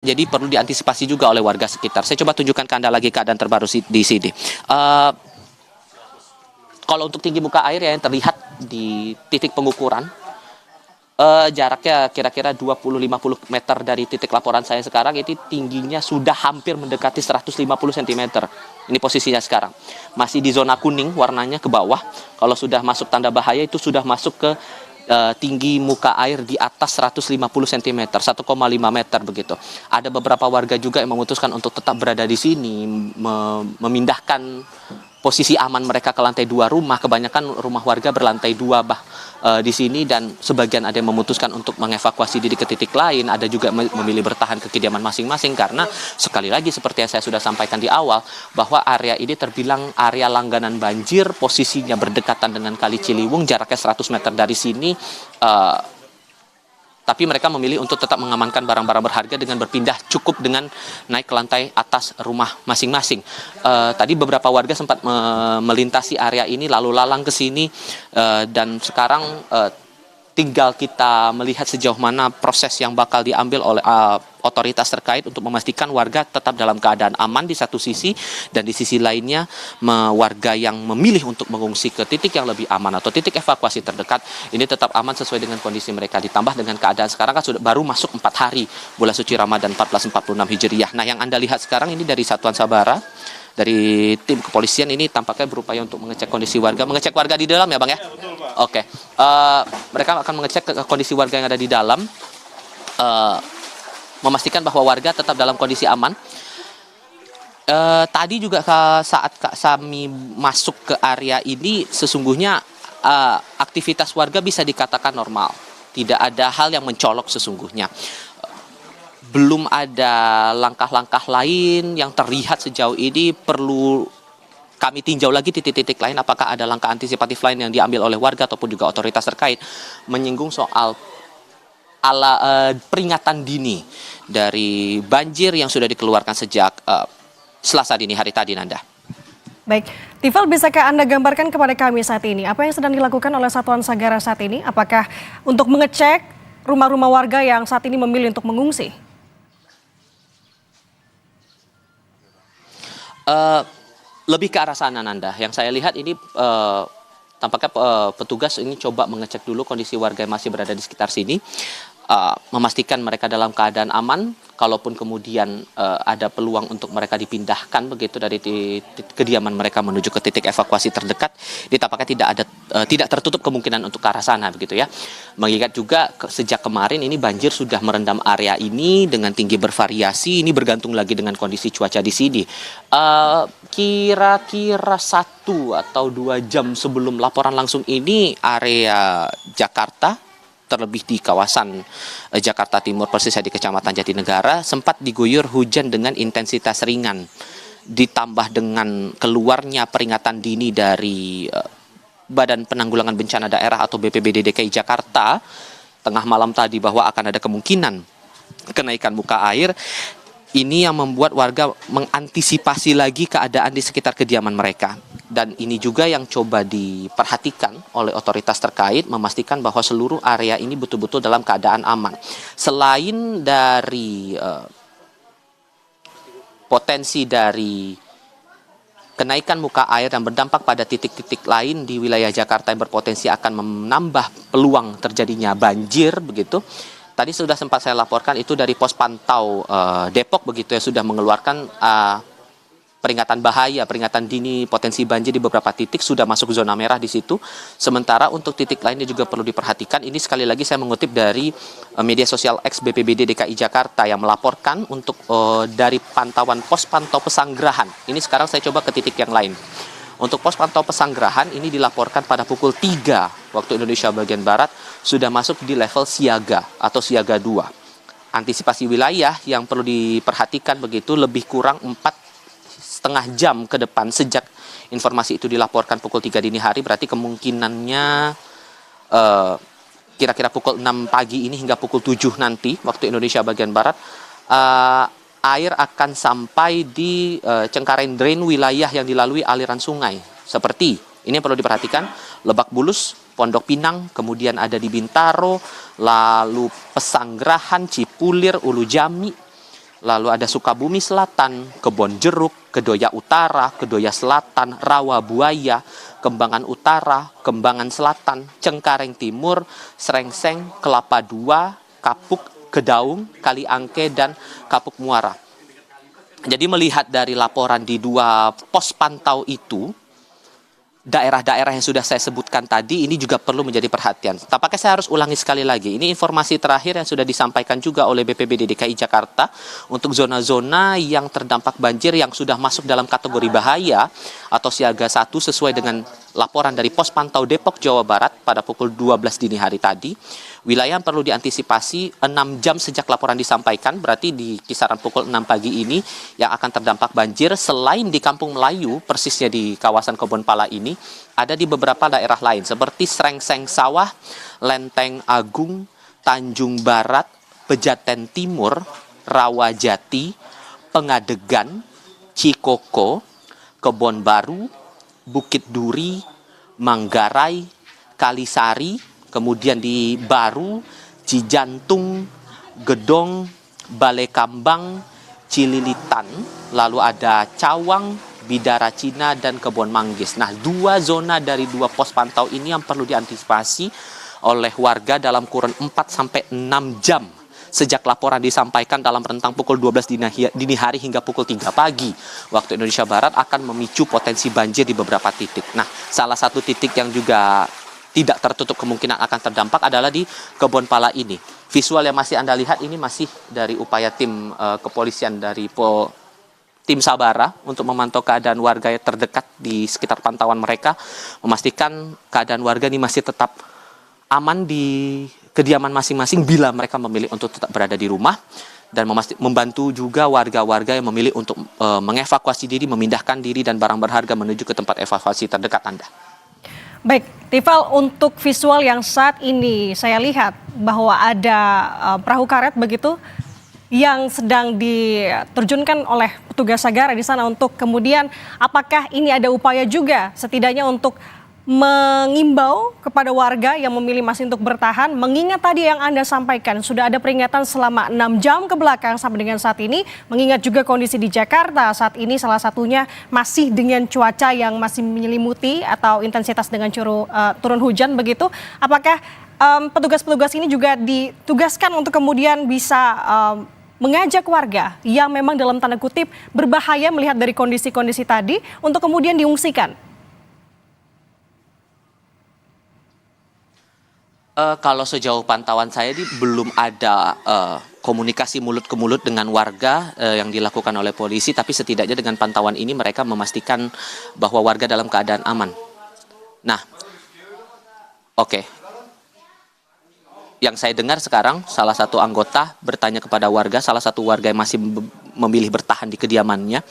Jadi perlu diantisipasi juga oleh warga sekitar. Saya coba tunjukkan ke Anda lagi keadaan terbaru di sini. Kalau untuk tinggi muka air ya yang terlihat di titik pengukuran, jaraknya kira-kira 20-50 meter dari titik laporan saya sekarang, itu tingginya sudah hampir mendekati 150 cm. Ini posisinya sekarang. Masih di zona kuning warnanya ke bawah. Kalau sudah masuk tanda bahaya itu sudah masuk ke tinggi muka air di atas 150 cm, 1,5 meter begitu. Ada beberapa warga juga yang memutuskan untuk tetap berada di sini, memindahkan posisi aman mereka ke lantai 2 rumah. Kebanyakan rumah warga berlantai 2 di sini, dan sebagian ada yang memutuskan untuk mengevakuasi diri ke titik lain. Ada juga memilih bertahan ke kediaman masing-masing karena sekali lagi seperti yang saya sudah sampaikan di awal, bahwa area ini terbilang area langganan banjir, posisinya berdekatan dengan Kali Ciliwung, jaraknya 100 meter dari sini. Tapi mereka memilih untuk tetap mengamankan barang-barang berharga dengan berpindah cukup dengan naik ke lantai atas rumah masing-masing. Tadi beberapa warga sempat melintasi area ini lalu lalang ke sini, dan sekarang tinggal kita melihat sejauh mana proses yang bakal diambil oleh otoritas terkait untuk memastikan warga tetap dalam keadaan aman di satu sisi, dan di sisi lainnya warga yang memilih untuk mengungsi ke titik yang lebih aman atau titik evakuasi terdekat ini tetap aman sesuai dengan kondisi mereka. Ditambah dengan keadaan sekarang kan sudah baru masuk 4 hari bulan suci Ramadan 1446 Hijriah. Nah, yang Anda lihat sekarang ini dari Satuan Sabara, dari tim kepolisian ini tampaknya berupaya untuk mengecek kondisi warga. Mengecek warga di dalam ya Bang ya? Oke. Mereka akan mengecek kondisi warga yang ada di dalam, memastikan bahwa warga tetap dalam kondisi aman. Tadi juga saat Kak Sami masuk ke area ini, sesungguhnya aktivitas warga bisa dikatakan normal. Tidak ada hal yang mencolok sesungguhnya. Belum ada langkah-langkah lain yang terlihat sejauh ini. Perlu kami tinjau lagi titik-titik lain apakah ada langkah antisipatif lain yang diambil oleh warga ataupun juga otoritas terkait menyinggung soal peringatan dini dari banjir yang sudah dikeluarkan sejak Selasa dini hari tadi, Nanda. Baik, Tifal, bisakah Anda gambarkan kepada kami saat ini apa yang sedang dilakukan oleh Satuan Sagara saat ini? Apakah untuk mengecek rumah-rumah warga yang saat ini memilih untuk mengungsi? Lebih ke arah sana, Nanda. Yang saya lihat ini tampaknya petugas ini coba mengecek dulu kondisi warga yang masih berada di sekitar sini, memastikan mereka dalam keadaan aman. Kalaupun kemudian ada peluang untuk mereka dipindahkan begitu dari kediaman mereka menuju ke titik evakuasi terdekat, tampaknya tidak tertutup kemungkinan untuk ke arah sana begitu ya. Mengingat juga sejak kemarin ini banjir sudah merendam area ini dengan tinggi bervariasi. Ini bergantung lagi dengan kondisi cuaca di sini. Kira-kira 1 atau 2 jam sebelum laporan langsung ini, area Jakarta, terlebih di kawasan Jakarta Timur, persisnya di Kecamatan Jatinegara, sempat diguyur hujan dengan intensitas ringan. Ditambah dengan keluarnya peringatan dini dari Badan Penanggulangan Bencana Daerah atau BPBD DKI Jakarta tengah malam tadi bahwa akan ada kemungkinan kenaikan muka air. Ini yang membuat warga mengantisipasi lagi keadaan di sekitar kediaman mereka. Dan ini juga yang coba diperhatikan oleh otoritas terkait, memastikan bahwa seluruh area ini betul-betul dalam keadaan aman. Selain dari potensi dari kenaikan muka air yang berdampak pada titik-titik lain di wilayah Jakarta yang berpotensi akan menambah peluang terjadinya banjir begitu. Tadi sudah sempat saya laporkan itu dari pos pantau Depok begitu ya, sudah mengeluarkan peringatan bahaya, peringatan dini potensi banjir di beberapa titik, sudah masuk zona merah di situ. Sementara untuk titik lainnya juga perlu diperhatikan. Ini sekali lagi saya mengutip dari media sosial X BPBD DKI Jakarta yang melaporkan untuk dari pantauan pos pantau Pesanggerahan. Ini sekarang saya coba ke titik yang lain. Untuk pos pantau Pesanggerahan ini dilaporkan pada pukul 3 waktu Indonesia bagian Barat sudah masuk di level siaga atau siaga 2. Antisipasi wilayah yang perlu diperhatikan begitu, lebih kurang 4,5 jam ke depan sejak informasi itu dilaporkan pukul 3 dini hari, berarti kemungkinannya kira-kira pukul 6 pagi ini hingga pukul 7 nanti waktu Indonesia bagian Barat, air akan sampai di Cengkareng Drain, wilayah yang dilalui aliran sungai. Seperti ini yang perlu diperhatikan, Lebak Bulus, Pondok Pinang, kemudian ada di Bintaro, lalu Pesanggerahan, Cipulir, Ulu Jami, lalu ada Sukabumi Selatan, Kebon Jeruk, Kedoya Utara, Kedoya Selatan, Rawa Buaya, Kembangan Utara, Kembangan Selatan, Cengkareng Timur, Srengseng, Kelapa II, Kapuk, Kedaung, Kaliangke, dan Kapuk Muara. Jadi melihat dari laporan di 2 pos pantau itu, daerah-daerah yang sudah saya sebutkan tadi ini juga perlu menjadi perhatian. Tampaknya saya harus ulangi sekali lagi. Ini informasi terakhir yang sudah disampaikan juga oleh BPBD DKI Jakarta untuk zona-zona yang terdampak banjir yang sudah masuk dalam kategori bahaya atau siaga 1 sesuai dengan laporan dari pos pantau Depok, Jawa Barat pada pukul 12 dini hari tadi. Wilayah yang perlu diantisipasi 6 jam sejak laporan disampaikan, berarti di kisaran pukul 6 pagi ini yang akan terdampak banjir selain di Kampung Melayu, persisnya di kawasan Kebonpala ini, ada di beberapa daerah lain seperti Srengseng Sawah, Lenteng Agung, Tanjung Barat, Pejaten Timur, Rawajati, Pengadegan, Cikoko, Kebon Baru, Bukit Duri, Manggarai, Kalisari, kemudian di Baru, Cijantung, Gedong, Balai Kambang, Cililitan, lalu ada Cawang, Bidara Cina, dan Kebon Manggis. Nah, 2 zona dari 2 pos pantau ini yang perlu diantisipasi oleh warga dalam kurun 4-6 jam sejak laporan disampaikan dalam rentang pukul 12 dini hari hingga pukul 3 pagi waktu Indonesia Barat akan memicu potensi banjir di beberapa titik. Nah, salah satu titik yang juga tidak tertutup kemungkinan akan terdampak adalah di Kebonpala ini. Visual yang masih Anda lihat ini masih dari upaya tim kepolisian dari tim Sabara untuk memantau keadaan warga yang terdekat di sekitar pantauan mereka, memastikan keadaan warga ini masih tetap aman di kediaman masing-masing bila mereka memilih untuk tetap berada di rumah, dan membantu juga warga-warga yang memilih untuk mengevakuasi diri, memindahkan diri dan barang berharga menuju ke tempat evakuasi terdekat Anda. Baik, Tifal, untuk visual yang saat ini saya lihat bahwa ada perahu karet begitu yang sedang diterjunkan oleh petugas Sagara di sana untuk kemudian apakah ini ada upaya juga setidaknya untuk mengimbau kepada warga yang memilih masih untuk bertahan, mengingat tadi yang Anda sampaikan sudah ada peringatan selama 6 jam ke belakang sampai dengan saat ini, mengingat juga kondisi di Jakarta saat ini salah satunya masih dengan cuaca yang masih menyelimuti atau intensitas dengan turun hujan begitu. Apakah petugas-petugas ini juga ditugaskan untuk kemudian bisa mengajak warga yang memang dalam tanda kutip berbahaya melihat dari kondisi-kondisi tadi untuk kemudian diungsikan? Kalau sejauh pantauan saya belum ada komunikasi mulut ke mulut dengan warga yang dilakukan oleh polisi, tapi setidaknya dengan pantauan ini mereka memastikan bahwa warga dalam keadaan aman. Nah, oke. Yang saya dengar sekarang salah satu anggota bertanya kepada warga, salah satu warga yang masih memilih bertahan di kediamannya,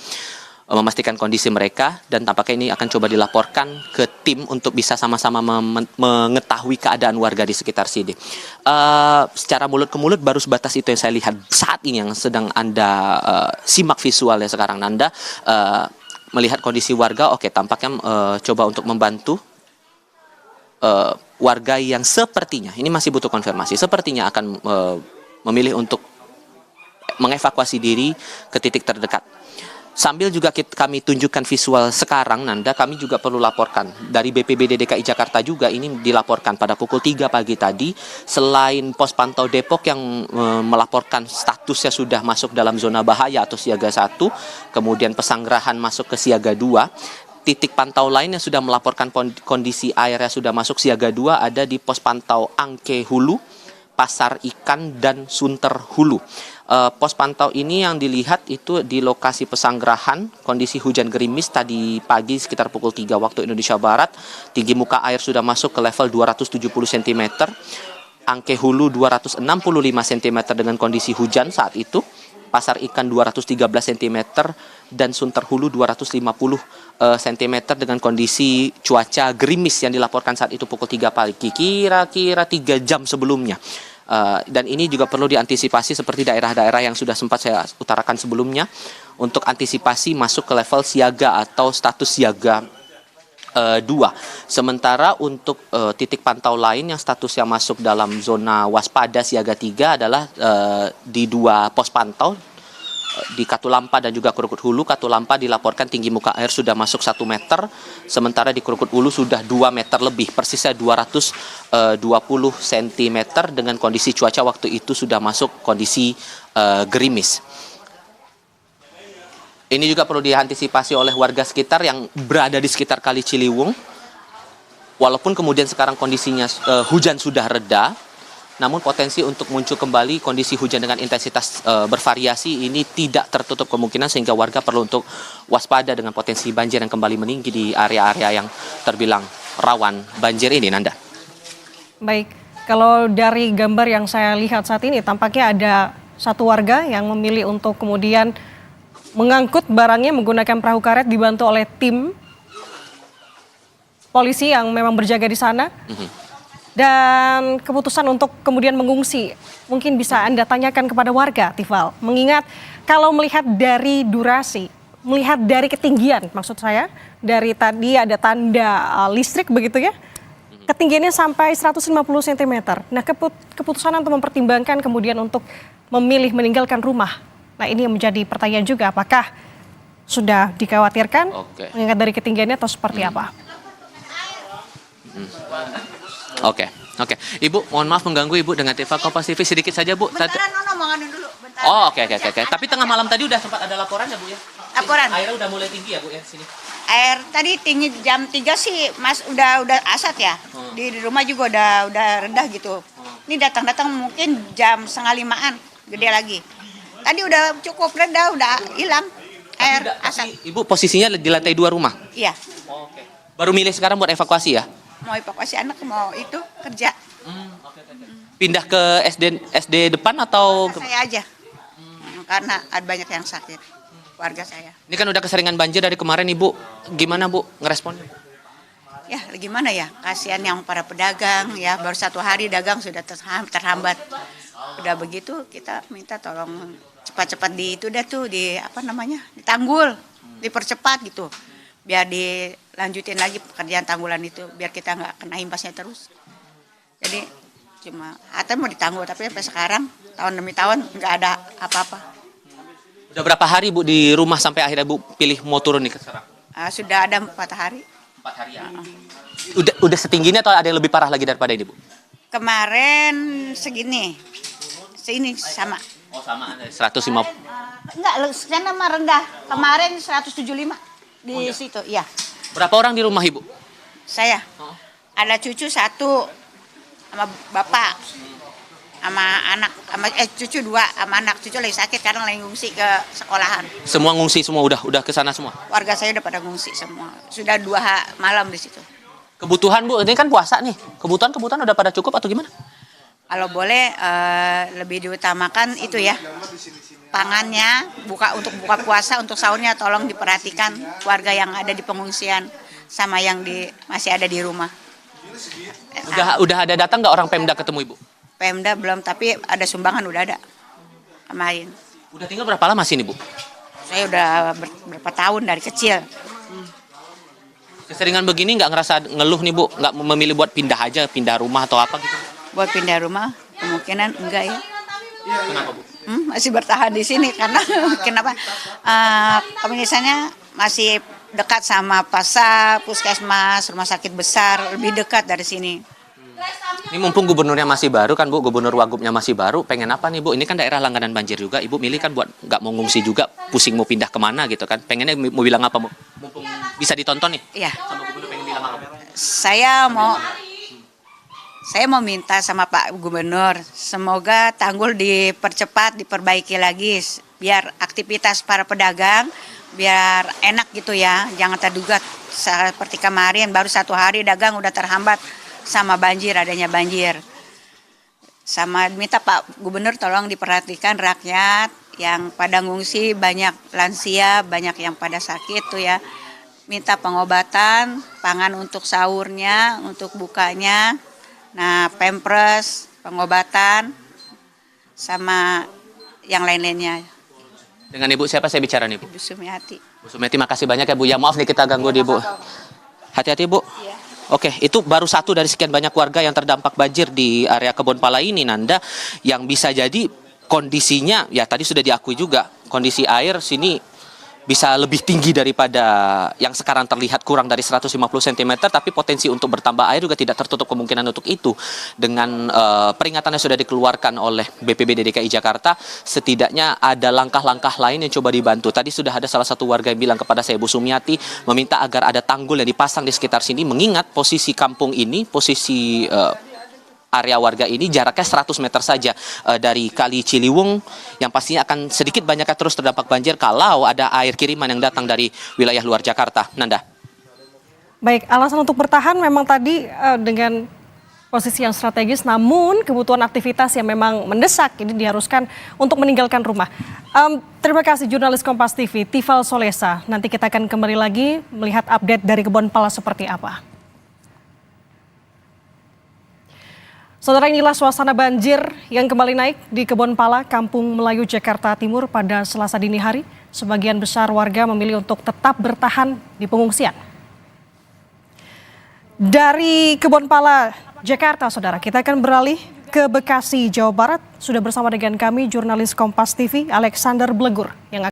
memastikan kondisi mereka, dan tampaknya ini akan coba dilaporkan ke tim untuk bisa sama-sama mengetahui keadaan warga di sekitar sini. Secara mulut ke mulut baru sebatas itu yang saya lihat saat ini yang sedang Anda simak visualnya sekarang. Anda melihat kondisi warga, oke, tampaknya coba untuk membantu warga yang sepertinya, ini masih butuh konfirmasi, sepertinya akan memilih untuk mengevakuasi diri ke titik terdekat. Sambil juga kami tunjukkan visual sekarang, Nanda, kami juga perlu laporkan dari BPBD DKI Jakarta juga ini dilaporkan pada pukul 3 pagi tadi, selain pos pantau Depok yang melaporkan statusnya sudah masuk dalam zona bahaya atau siaga 1, kemudian Pesanggerahan masuk ke siaga 2, titik pantau lain yang sudah melaporkan kondisi airnya sudah masuk siaga 2 ada di pos pantau Angke Hulu, Pasar Ikan, dan Sunter Hulu. Pos pantau ini yang dilihat itu di lokasi Pesanggerahan, kondisi hujan gerimis tadi pagi sekitar pukul 3 waktu Indonesia Barat, tinggi muka air sudah masuk ke level 270 cm, Angke Hulu 265 cm dengan kondisi hujan saat itu, Pasar Ikan 213 cm, dan Sunter Hulu 250 cm dengan kondisi cuaca gerimis yang dilaporkan saat itu pukul 3 pagi, kira-kira 3 jam sebelumnya. Dan ini juga perlu diantisipasi seperti daerah-daerah yang sudah sempat saya utarakan sebelumnya untuk antisipasi masuk ke level siaga atau status siaga 2. Sementara untuk titik pantau lain yang statusnya masuk dalam zona waspada siaga 3 adalah di 2 pos pantau di Katulampa dan juga Krukut Hulu. Katulampa dilaporkan tinggi muka air sudah masuk 1 meter, sementara di Krukut Hulu sudah 2 meter lebih, persisnya 220 cm dengan kondisi cuaca waktu itu sudah masuk kondisi gerimis. Ini juga perlu diantisipasi oleh warga sekitar yang berada di sekitar Kali Ciliwung. Walaupun kemudian sekarang kondisinya hujan sudah reda, namun potensi untuk muncul kembali kondisi hujan dengan intensitas bervariasi ini tidak tertutup kemungkinan, sehingga warga perlu untuk waspada dengan potensi banjir yang kembali meninggi di area-area yang terbilang rawan banjir ini, Nanda. Baik, kalau dari gambar yang saya lihat saat ini tampaknya ada satu warga yang memilih untuk kemudian mengangkut barangnya menggunakan perahu karet dibantu oleh tim polisi yang memang berjaga di sana. Dan keputusan untuk kemudian mengungsi mungkin bisa Anda tanyakan kepada warga, Tifal. Mengingat kalau melihat dari durasi, melihat dari ketinggian maksud saya, dari tadi ada tanda listrik begitu ya, ketinggiannya sampai 150 cm. Nah keputusan untuk mempertimbangkan kemudian untuk memilih meninggalkan rumah. Nah ini yang menjadi pertanyaan juga, apakah sudah dikhawatirkan mengingat dari ketinggiannya atau seperti apa? Oke. Ibu, mohon maaf mengganggu Ibu dengan TV Kompas TV sedikit saja, Bu. Bentaran, mau nganu dulu. Bentar. Oh, oke. Tapi tengah malam tadi udah sempat ada laporan ya, Bu ya? Laporan. Airnya udah mulai tinggi ya, Bu ya, sini. Air tadi tinggi jam 3 sih, Mas udah asat ya. Di rumah juga udah rendah gitu. Ini datang mungkin jam 4:30-an, gede lagi. Tadi udah cukup rendah, udah hilang air asat. Ibu posisinya di lantai 2 rumah? Iya. Oke. Baru milih sekarang buat evakuasi ya? Mau evakuasi anak, mau itu kerja. Pindah ke SD depan atau? Saya aja. Karena ada banyak yang sakit. Warga saya. Ini kan udah keseringan banjir dari kemarin, Ibu. Gimana, Bu, ngeresponnya? Ya, gimana ya? Kasihan yang para pedagang ya, baru 1 hari dagang sudah terhambat. Udah begitu kita minta tolong cepat-cepat ditanggul, dipercepat gitu. Biar dilanjutin lagi pekerjaan tanggulan itu, biar kita nggak kena imbasnya terus. Jadi cuma mau ditanggul, tapi sampai sekarang tahun demi tahun nggak ada apa-apa. Udah berapa hari, Bu, di rumah sampai akhirnya Bu pilih mau turun nih ke Serang? Sudah ada 4 hari. 4 hari ya. Udah setinggi ini atau ada yang lebih parah lagi daripada ini, Bu? Kemarin segini sama. Oh, sama, 150. Enggak, sana mah rendah. Kemarin 175 di situ, iya. Berapa orang di rumah, Ibu? Saya. Ada cucu 1 sama bapak. Sama anak, cucu 2 sama anak. Cucu lagi sakit, kadang lagi ngungsi ke sekolahan. Semua ngungsi semua, udah ke sana semua? Warga saya udah pada ngungsi semua. Sudah 2 malam di situ. Kebutuhan, Bu, ini kan puasa nih. Kebutuhan udah pada cukup atau gimana? Kalau boleh lebih diutamakan itu ya, pangannya untuk buka puasa, untuk sahurnya tolong diperhatikan warga yang ada di pengungsian sama yang masih ada di rumah. Udah ada datang nggak orang Pemda ketemu Ibu? Pemda belum, tapi ada sumbangan udah ada kemarin. Udah tinggal berapa lama sini, Bu? Saya udah berapa tahun dari kecil. Keseringan begini nggak ngerasa ngeluh nih, Bu? Nggak memilih buat pindah rumah atau apa gitu? Buat pindah rumah kemungkinan enggak ya. Kenapa, Bu? Masih bertahan di sini karena kenapa? Misalnya masih dekat sama pasar, puskesmas, rumah sakit besar, lebih dekat dari sini. Ini mumpung gubernurnya masih baru kan, Bu, gubernur Wagubnya masih baru, pengen apa nih, Bu? Ini kan daerah langganan banjir juga, Ibu milih kan buat nggak mau ngungsi juga, pusing mau pindah kemana gitu kan? Pengennya mau bilang apa, Bu? Mumpung bisa ditonton nih. Iya. Sama gubernur pengen bilang apa, Bu? Saya mau minta sama Pak Gubernur, semoga tanggul dipercepat, diperbaiki lagi, biar aktivitas para pedagang, biar enak gitu ya, jangan terduga seperti kemarin, baru 1 hari dagang udah terhambat sama adanya banjir. Sama minta Pak Gubernur tolong diperhatikan rakyat yang pada ngungsi, banyak lansia, banyak yang pada sakit tuh ya. Minta pengobatan, pangan untuk sahurnya, untuk bukanya. Nah, pampers, pengobatan, sama yang lain-lainnya. Dengan Ibu siapa saya bicara nih, Bu? Ibu Sumiati. Bu Sumiati, makasih banyak ya, Bu. Ya maaf nih kita ganggu di Bu. Hati-hati, Bu. Iya. Oke, itu baru satu dari sekian banyak warga yang terdampak banjir di area Kebonpala ini, Nanda, yang bisa jadi kondisinya ya tadi sudah diakui juga, kondisi air sini bisa lebih tinggi daripada yang sekarang terlihat, kurang dari 150 cm, tapi potensi untuk bertambah air juga tidak tertutup kemungkinan untuk itu. Dengan peringatan yang sudah dikeluarkan oleh BPBD DKI Jakarta, setidaknya ada langkah-langkah lain yang coba dibantu. Tadi sudah ada salah satu warga yang bilang kepada saya, Bu Sumiati, meminta agar ada tanggul yang dipasang di sekitar sini, mengingat posisi kampung ini, posisi area warga ini jaraknya 100 meter saja dari Kali Ciliwung, yang pastinya akan sedikit banyaknya terus terdampak banjir kalau ada air kiriman yang datang dari wilayah luar Jakarta. Nanda. Baik, alasan untuk bertahan memang tadi dengan posisi yang strategis, namun kebutuhan aktivitas yang memang mendesak ini diharuskan untuk meninggalkan rumah. Terima kasih jurnalis Kompas TV, Tifal Solesa. Nanti kita akan kembali lagi melihat update dari Kebonpala seperti apa. Saudara, inilah suasana banjir yang kembali naik di Kebonpala, Kampung Melayu, Jakarta Timur pada Selasa dini hari. Sebagian besar warga memilih untuk tetap bertahan di pengungsian. Dari Kebonpala, Jakarta, saudara, kita akan beralih ke Bekasi, Jawa Barat. Sudah bersama dengan kami jurnalis Kompas TV, Alexander Blegur, yang